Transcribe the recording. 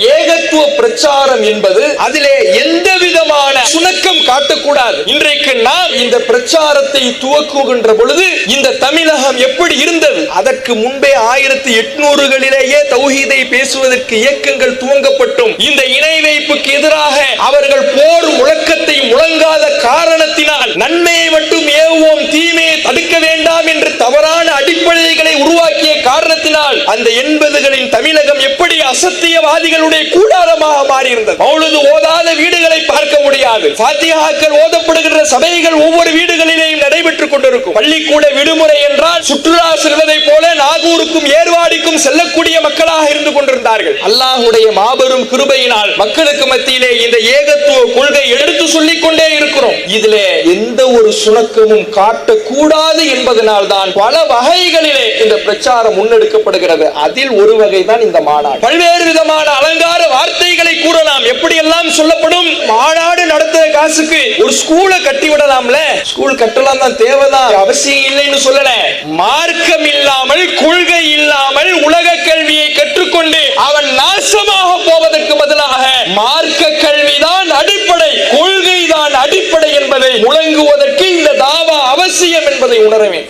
ஏகத்துவ பிரச்சாரம் என்பது அதிலே எந்த விதமான சுணக்கம் காட்டக்கூடாது. இன்றைக்கு நாம் இந்த பிரச்சாரத்தை துவக்குகின்ற பொழுது இந்த தமிழகம் எப்படி இருந்தது? அதற்கு முன்பே 1800களிலேயே தௌஹீதை பேசுவதற்கு இயக்கங்கள் துவங்கப்பட்டும் இந்த இணை வைப்புக்கு எதிராக அவர்கள் போர் முழக்கத்தை முழங்காத காரணத்தினால் நன்மையை மட்டும் ஏவுவோம், தீமையை தடுக்க வேண்டாம் என்று தவறான அடிப்படைகளை உருவாக்கிய காரணத்தினால் அந்த 80களின் தமிழகம் எப்படி அசத்தியவாதிகள் கூடாரமாக மாறி இருந்தது. மௌலிது ஓதாத வீடுகளை பார்க்க முடியாது. ஃபாத்திஹாக்கள் ஓதப்படுகின்ற சபைகள் ஒவ்வொரு வீடுகளிலேயும் நடைபெற்றுக் கொண்டிருக்கும். பள்ளிக்கூட விடுமுறை என்றால் சுற்றுலா செல்வதை போல நாகூருக்கும் ஏர்வாடிக்கும் செல்லக்கூடிய மக்களாக இருந்து கொண்டிருந்தார்கள். அல்லாஹ்வுடைய மாபெரும் கிருபையினால் மக்களுக்கு மத்தியிலே இந்த ஏகத்துவ கொள்கை எடுத்து சொல்லிக் கொண்டே இருக்கிறோம். இதிலே எந்த ஒரு சுணக்கமும் காட்டக்கூடாது என்பதனால் தான் பல வகைகளிலே இந்த பிரச்சாரம் முன்னெடுக்கப்படுகிறது. அதில் ஒரு வகை தான் இந்த மாநாடு. பல்வேறு விதமான அலங்கார வார்த்தைகளை கூறலாம். எப்படி எல்லாம் சொல்லப்படும். மாநாடு நடத்துற காசுக்கு ஒரு ஸ்கூலை கட்டி விடலாம்ல. ஸ்கூல் கட்டலாம் தான், தேவைதான், அவசியம் இல்லைன்னு சொல்லல. மார்க்கம் இல்லாமல் கொள்கை இல்லாமல் உலக கல்வியை கற்றுக்கொண்டு அவன் நாசமாக போவதற்கு பதிலாக மார்க்க கல்விதான் அடிப்படை, கொள்கைதான் அடிப்படை என்பதை முழங்குவதற்கு இந்த தாவா அவசியம் என்பதை உணர வேண்டும்.